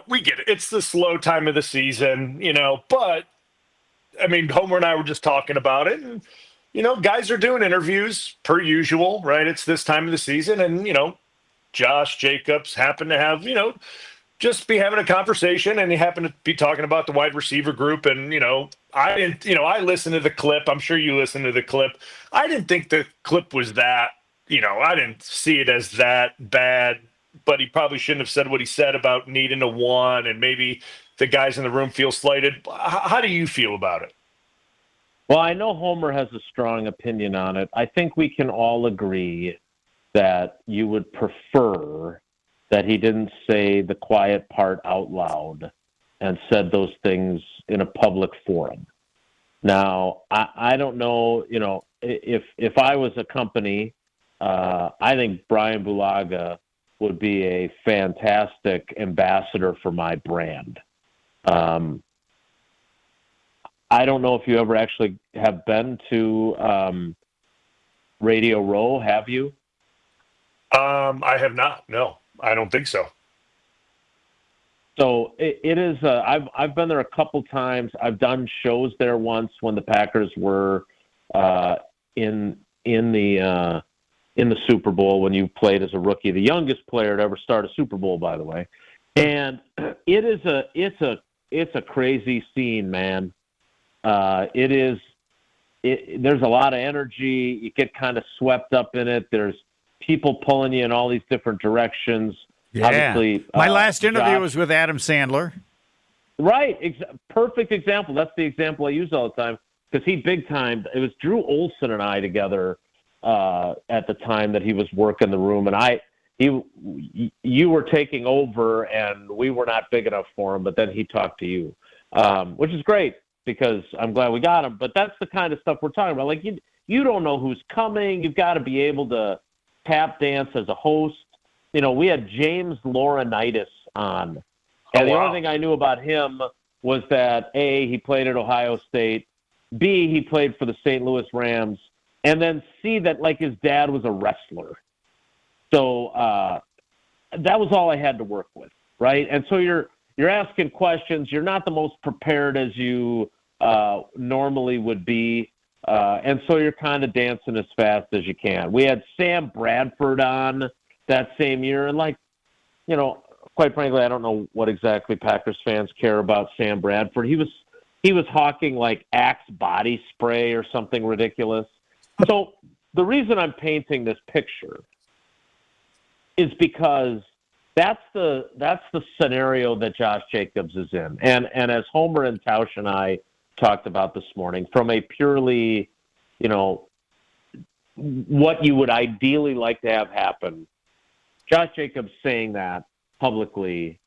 we get it. It's the slow time of the season, but I mean, Homer and I were just talking about it, and guys are doing interviews per usual, right? It's this time of the season, and Josh Jacobs happened to have, just be having a conversation, and he happened to be talking about the wide receiver group, and I didn't, I listened to the clip. I'm sure you listened to the clip. I didn't think the clip was that, I didn't see it as that bad, but he probably shouldn't have said what he said about needing a one, and maybe the guys in the room feel slighted. How do you feel about it? Well, I know Homer has a strong opinion on it. I think we can all agree that you would prefer that he didn't say the quiet part out loud and said those things in a public forum. Now, I don't know, if I was a company, I think Bryan Bulaga would be a fantastic ambassador for my brand. I don't know if you ever actually have been to Radio Row, have you? I have not. No, I don't think so. So it is. I've been there a couple times. I've done shows there once when the Packers were in the Super Bowl when you played as a rookie, the youngest player to ever start a Super Bowl, by the way. And it's a crazy scene, man. There's a lot of energy. You get kind of swept up in it. There's people pulling you in all these different directions. Yeah. Obviously, my last interview was with Adam Sandler. Right. Perfect example. That's the example I use all the time because he big timed. It was Drew Olson and I together at the time that he was working the room, and you were taking over, and we were not big enough for him. But then he talked to you, which is great because I'm glad we got him. But that's the kind of stuff we're talking about. Like you don't know who's coming. You've got to be able to tap dance as a host. We had James Laurinaitis on. And the only thing I knew about him was that, A, he played at Ohio State, B, he played for the St. Louis Rams, and then C, that, like, his dad was a wrestler. So that was all I had to work with, right? And so you're asking questions. You're not the most prepared as you normally would be. And so you're kind of dancing as fast as you can. We had Sam Bradford on that same year, and quite frankly, I don't know what exactly Packers fans care about Sam Bradford. He was hawking like Axe body spray or something ridiculous. So the reason I'm painting this picture is because that's the scenario that Josh Jacobs is in, and as Homer and Tausch and I talked about this morning, from a purely, what you would ideally like to have happen. Josh Jacobs saying that publicly,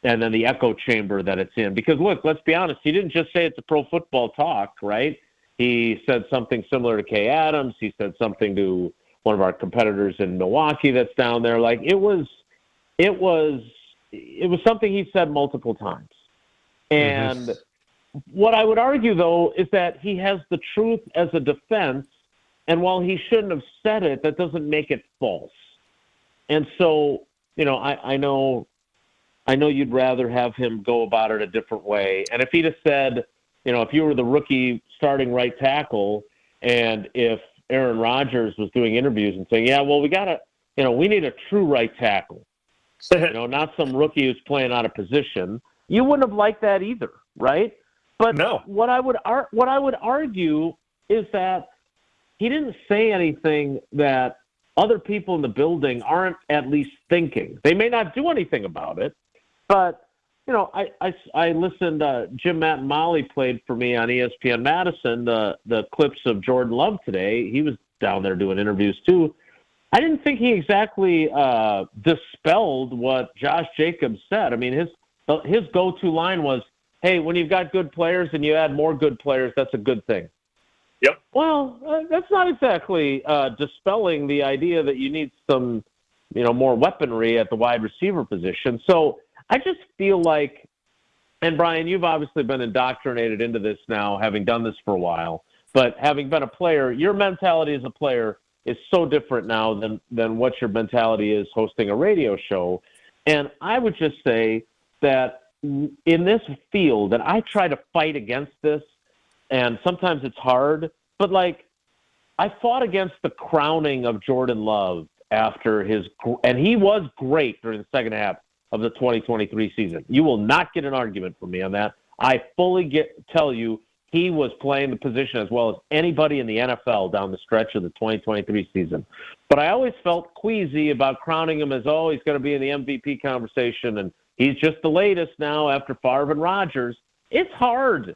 and then the echo chamber that it's in. Because, look, let's be honest, he didn't just say it's a Pro Football Talk, right? He said something similar to Kay Adams. He said something to one of our competitors in Milwaukee that's down there. Like, it was something he said multiple times. And what I would argue, though, is that he has the truth as a defense, and while he shouldn't have said it, that doesn't make it false. And so, I know you'd rather have him go about it a different way. And if he'd have said, if you were the rookie starting right tackle, and if Aaron Rodgers was doing interviews and saying, yeah, well, we need a true right tackle, not some rookie who's playing out of position, you wouldn't have liked that either, right? But no. What I would argue is that he didn't say anything that other people in the building aren't at least thinking. They may not do anything about it, but I listened. Jim Matt and Molly played for me on ESPN Madison the clips of Jordan Love today. He was down there doing interviews too. I didn't think he exactly dispelled what Josh Jacobs said. I mean, his go-to line was, "Hey, when you've got good players and you add more good players, that's a good thing." Yep. Well, that's not exactly dispelling the idea that you need some, more weaponry at the wide receiver position. So I just feel like, and Brian, you've obviously been indoctrinated into this now, having done this for a while, but having been a player, your mentality as a player is so different now than what your mentality is hosting a radio show. And I would just say, that in this field, and I try to fight against this, and sometimes it's hard, but like I fought against the crowning of Jordan Love after and he was great during the second half of the 2023 season. You will not get an argument from me on that. I fully tell you he was playing the position as well as anybody in the NFL down the stretch of the 2023 season. But I always felt queasy about crowning him as, oh, he's going to be in the MVP conversation, and he's just the latest now after Favre and Rodgers. It's hard.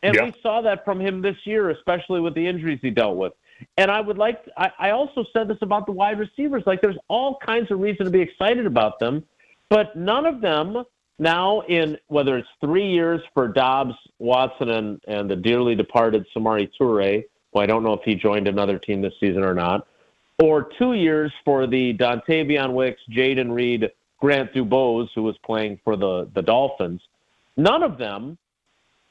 And we saw that from him this year, especially with the injuries he dealt with. And I also said this about the wide receivers. Like, there's all kinds of reason to be excited about them, but none of them now in whether it's 3 years for Dobbs, Watson, and the dearly departed Samori Toure, who I don't know if he joined another team this season or not, or 2 years for the Dontavion Wicks, Jaden Reed, Grant Dubose, who was playing for the Dolphins, none of them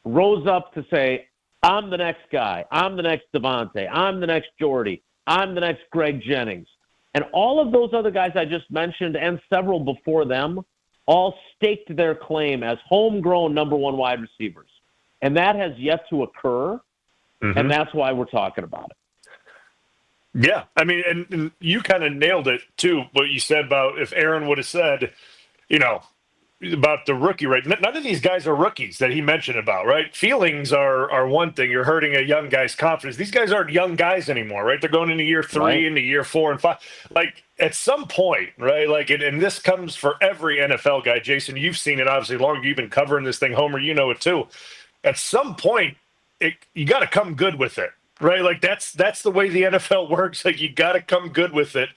rose up to say, I'm the next guy. I'm the next Devontae. I'm the next Jordy. I'm the next Greg Jennings. And all of those other guys I just mentioned and several before them all staked their claim as homegrown number one wide receivers. And that has yet to occur, and that's why we're talking about it. Yeah, I mean, and you kind of nailed it, too, what you said about if Aaron would have said, about the rookie rate. None of these guys are rookies that he mentioned about, right? Feelings are one thing. You're hurting a young guy's confidence. These guys aren't young guys anymore, right? They're going into year 3, into year 4 and 5. Like, at some point, right? Like, and this comes for every NFL guy. Jason, you've seen it obviously longer. You've been covering this thing. Homer, you know it too. At some point, you got to come good with it. Right, like that's the way the NFL works. Like, you got to come good with it,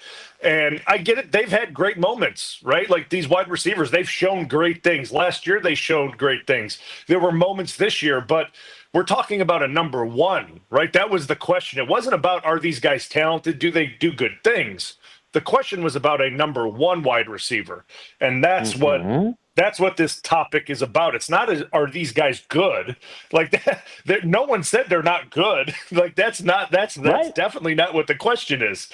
and I get it. They've had great moments, right? Like these wide receivers, they've shown great things. Last year, they showed great things. There were moments this year, but we're talking about a number one, right? That was the question. It wasn't about are these guys talented? Do they do good things? The question was about a number one wide receiver, and that's what this topic is about. It's not are these guys good? Like that, no one said they're not good. Like that's definitely not what the question is.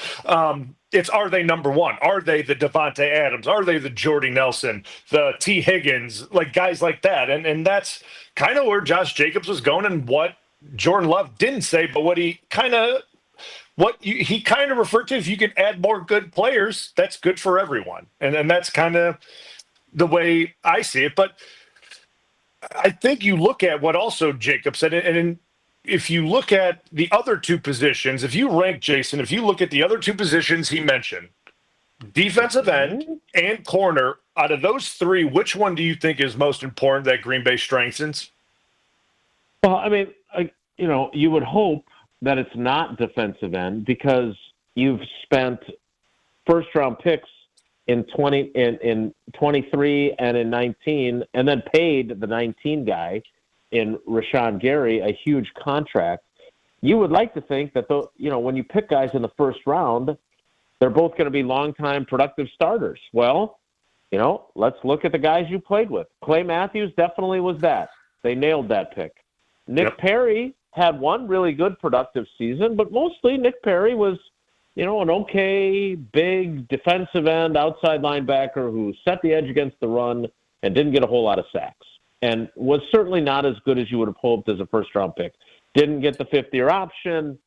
It's are they number one? Are they the Devontae Adams? Are they the Jordy Nelson, the T. Higgins, like guys like that? And that's kind of where Josh Jacobs was going, and what Jordan Love didn't say, but what he kind of referred to. If you can add more good players, that's good for everyone, and that's kind of the way I see it. But I think you look at what also Jacob said, and if you look at the other two positions, if you rank Jason, if you look at the other two positions he mentioned, defensive end and corner, out of those three, which one do you think is most important that Green Bay strengthens? Well, I mean, you would hope that it's not defensive end because you've spent first-round picks in 23 and in 19, and then paid the 19 guy in Rashawn Gary a huge contract. You would like to think that when you pick guys in the first round, they're both going to be long-time productive starters. Well, let's look at the guys you played with. Clay Matthews definitely was that. They nailed that pick. Nick Perry had one really good productive season, but mostly Nick Perry was an okay, big defensive end, outside linebacker who set the edge against the run and didn't get a whole lot of sacks and was certainly not as good as you would have hoped as a first-round pick. Didn't get the fifth-year option,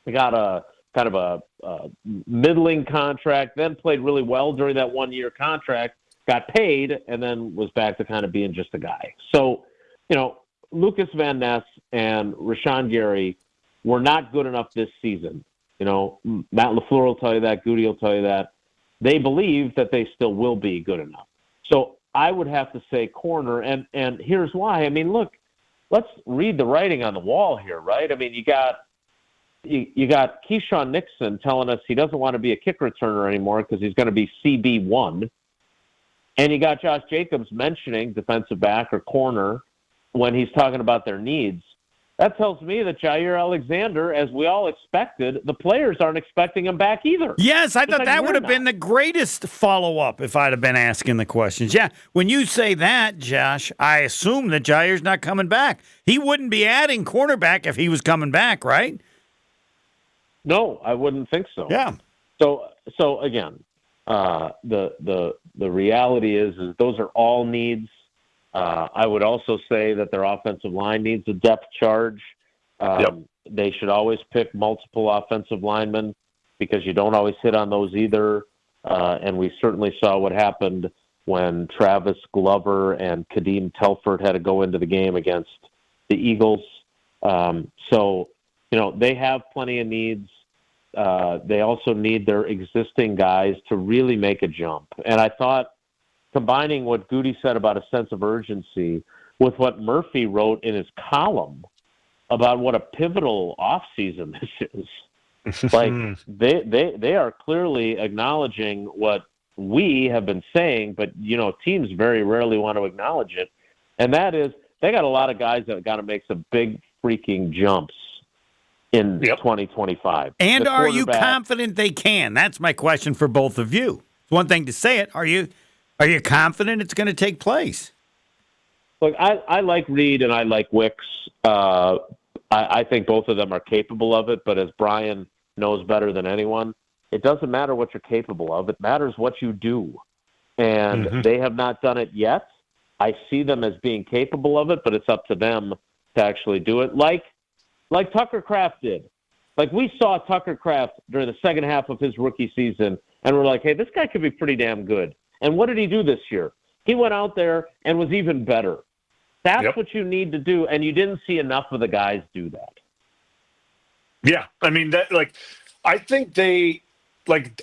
got a kind of a middling contract, then played really well during that one-year contract, got paid, and then was back to kind of being just a guy. So, Lucas Van Ness and Rashawn Gary were not good enough this season. Matt LaFleur will tell you that. Goody will tell you that. They believe that they still will be good enough. So I would have to say corner, and here's why. I mean, look, let's read the writing on the wall here, right? I mean, you got Keyshawn Nixon telling us he doesn't want to be a kick returner anymore because he's going to be CB1. And you got Josh Jacobs mentioning defensive back or corner when he's talking about their needs. That tells me that Jair Alexander, as we all expected, the players aren't expecting him back either. Yes, I thought that would have been the greatest follow-up if I'd have been asking the questions. Yeah, when you say that, Josh, I assume that Jair's not coming back. He wouldn't be adding cornerback if he was coming back, right? No, I wouldn't think so. Yeah. So again, the reality is those are all needs. I would also say that their offensive line needs a depth charge. They should always pick multiple offensive linemen because you don't always hit on those either. And we certainly saw what happened when Travis Glover and Kadeem Telford had to go into the game against the Eagles. So, they have plenty of needs. They also need their existing guys to really make a jump. And I thought combining what Goody said about a sense of urgency with what Murphy wrote in his column about what a pivotal offseason this is. Like they are clearly acknowledging what we have been saying, but teams very rarely want to acknowledge it. And that is they got a lot of guys that got to make some big freaking jumps in 2025. And are you confident they can? That's my question for both of you. It's one thing to say it. Are you confident it's going to take place? Look, I like Reed and I like Wicks. I think both of them are capable of it, but as Bryan knows better than anyone, it doesn't matter what you're capable of. It matters what you do. And they have not done it yet. I see them as being capable of it, but it's up to them to actually do it. Like Tucker Kraft did. Like we saw Tucker Kraft during the second half of his rookie season, and we're like, hey, this guy could be pretty damn good. And what did he do this year? He went out there and was even better. That's what you need to do, and you didn't see enough of the guys do that. Yeah, I mean, I think they,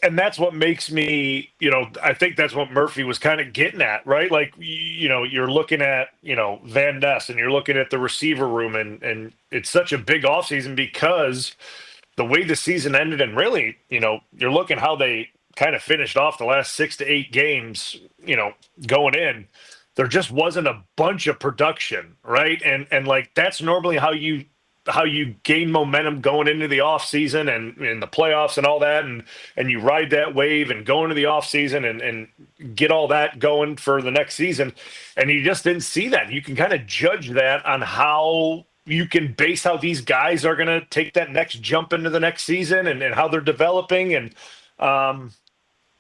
and that's what makes me, I think that's what Murphy was kind of getting at, right? Like, you're looking at, Van Ness, and you're looking at the receiver room, and it's such a big offseason because the way the season ended, and really, you're looking how they kind of finished off the last 6 to 8 games, going in. There just wasn't a bunch of production, right? And like that's normally how you gain momentum going into the offseason and in the playoffs and all that, and you ride that wave and go into the offseason and get all that going for the next season. And you just didn't see that. You can kind of judge that on how you can base how these guys are going to take that next jump into the next season and how they're developing. And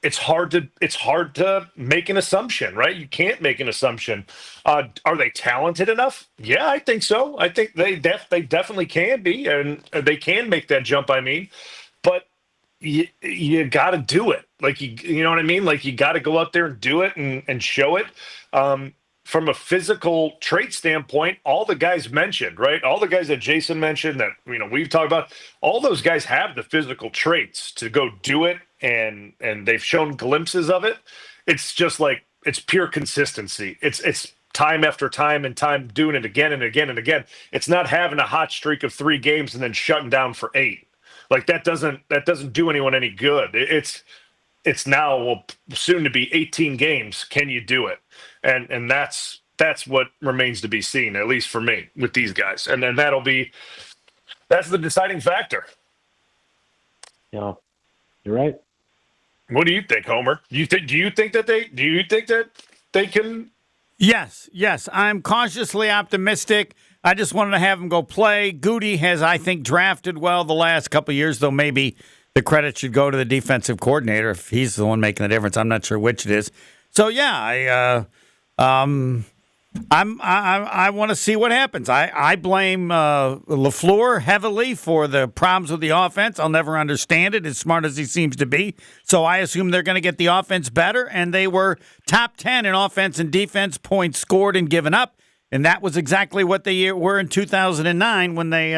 it's hard to make an assumption, right? You can't make an assumption. Are they talented enough? Yeah, I think so. I think they definitely can be, and they can make that jump. I mean, but you got to do it. Like you know what I mean? Like you got to go out there and do it and show it. From a physical trait standpoint, all the guys mentioned, right? All the guys that Jason mentioned that we've talked about, all those guys have the physical traits to go do it. And they've shown glimpses of it. It's just like it's pure consistency. It's time after time and time doing it again and again and again. It's not having a hot streak of 3 games and then shutting down for 8. Like that doesn't do anyone any good. It's now soon to be 18 games. Can you do it? And that's what remains to be seen, at least for me with these guys. And then that's the deciding factor. Yeah, you're right. What do you think, Homer? Do you think that they can? Yes. I'm cautiously optimistic. I just wanted to have him go play. Goody has, I think, drafted well the last couple of years, though maybe the credit should go to the defensive coordinator if he's the one making the difference. I'm not sure which it is. So yeah, I want to see what happens. I blame LaFleur heavily for the problems with the offense. I'll never understand it, as smart as he seems to be. So I assume they're going to get the offense better, and they were top 10 in offense and defense points scored and given up, and that was exactly what they were in 2009 when they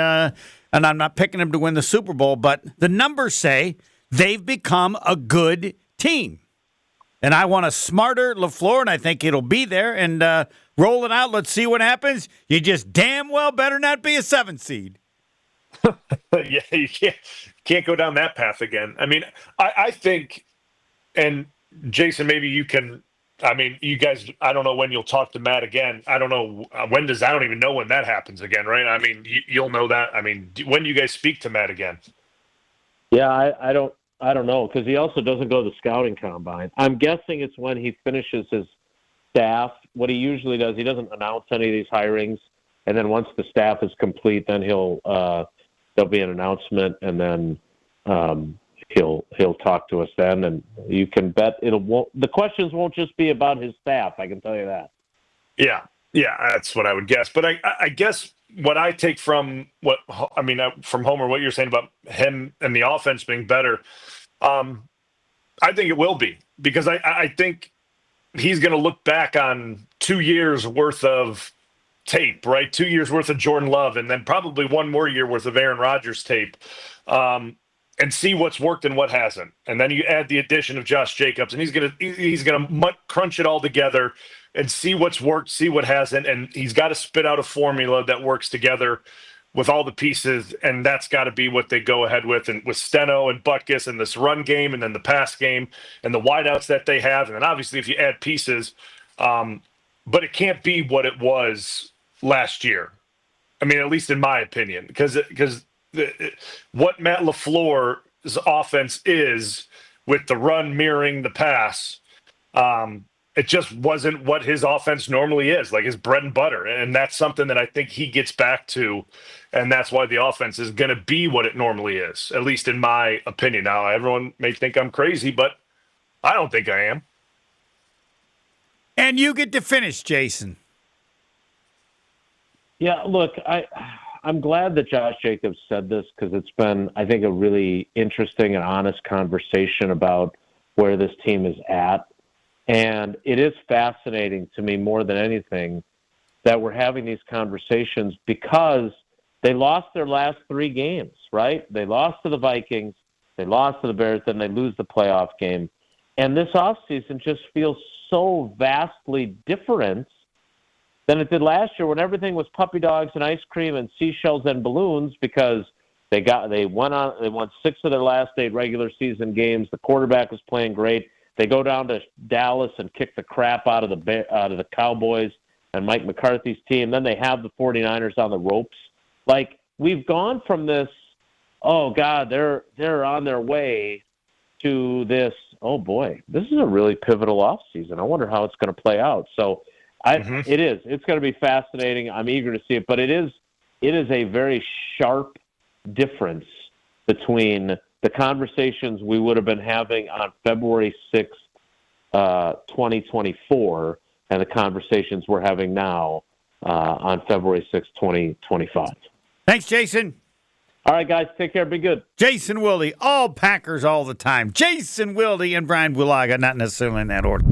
and I'm not picking them to win the Super Bowl, but the numbers say they've become a good team. And I want a smarter LaFleur, and I think it'll be there. And roll it out. Let's see what happens. You just damn well better not be a 7 seed. Yeah, you can't go down that path again. I mean, I think, and Jason, maybe you can. I mean, you guys. I don't know when you'll talk to Matt again. I don't know when does. I don't even know when that happens again, right? I mean, you'll know that. I mean, when do you guys speak to Matt again? Yeah, I don't know, because he also doesn't go to the scouting combine. I'm guessing it's when he finishes his staff. What he usually does, he doesn't announce any of these hirings, and then once the staff is complete, then there'll be an announcement, and then he'll talk to us then, and you can bet the questions won't just be about his staff. I can tell you that. Yeah, Yeah, that's what I would guess. But I guess what I take from from Homer, what you're saying about him and the offense being better, um, I think it will be because I think he's going to look back on 2 years worth of tape, right? 2 years worth of Jordan Love, and then probably one more year worth of Aaron Rodgers tape, and see what's worked and what hasn't. And then you add the addition of Josh Jacobs, and he's gonna crunch it all together and see what's worked, see what hasn't, and he's got to spit out a formula that works together with all the pieces, and that's got to be what they go ahead with. And with Steno and Butkus and this run game, and then the pass game and the wideouts that they have, and then obviously if you add pieces, but it can't be what it was last year. I mean, at least in my opinion, because what Matt LaFleur's offense is with the run mirroring the pass, it just wasn't what his offense normally is, like his bread and butter. And that's something that I think he gets back to. And that's why the offense is going to be what it normally is, at least in my opinion. Now, everyone may think I'm crazy, but I don't think I am. And you get to finish, Jason. Yeah, look, I'm glad that Josh Jacobs said this because it's been, I think, a really interesting and honest conversation about where this team is at. And it is fascinating to me more than anything that we're having these conversations because they lost their last 3 games, right? They lost to the Vikings, they lost to the Bears, then they lose the playoff game. And this offseason just feels so vastly different than it did last year when everything was puppy dogs and ice cream and seashells and balloons because they won 6 of their last 8 regular season games. The quarterback was playing great. They go down to Dallas and kick the crap out of the Cowboys and Mike McCarthy's team. Then they have the 49ers on the ropes. Like, we've gone from this, oh, God, they're on their way to this, oh, boy, this is a really pivotal offseason. I wonder how it's going to play out. So it is. It's going to be fascinating. I'm eager to see it. But it is a very sharp difference between the conversations we would have been having on February 6th, 2024, and the conversations we're having now on February 6th, 2025. Thanks, Jason. All right, guys, take care. Be good. Jason Wilde, all Packers all the time. Jason Wilde and Bryan Bulaga, not necessarily in that order.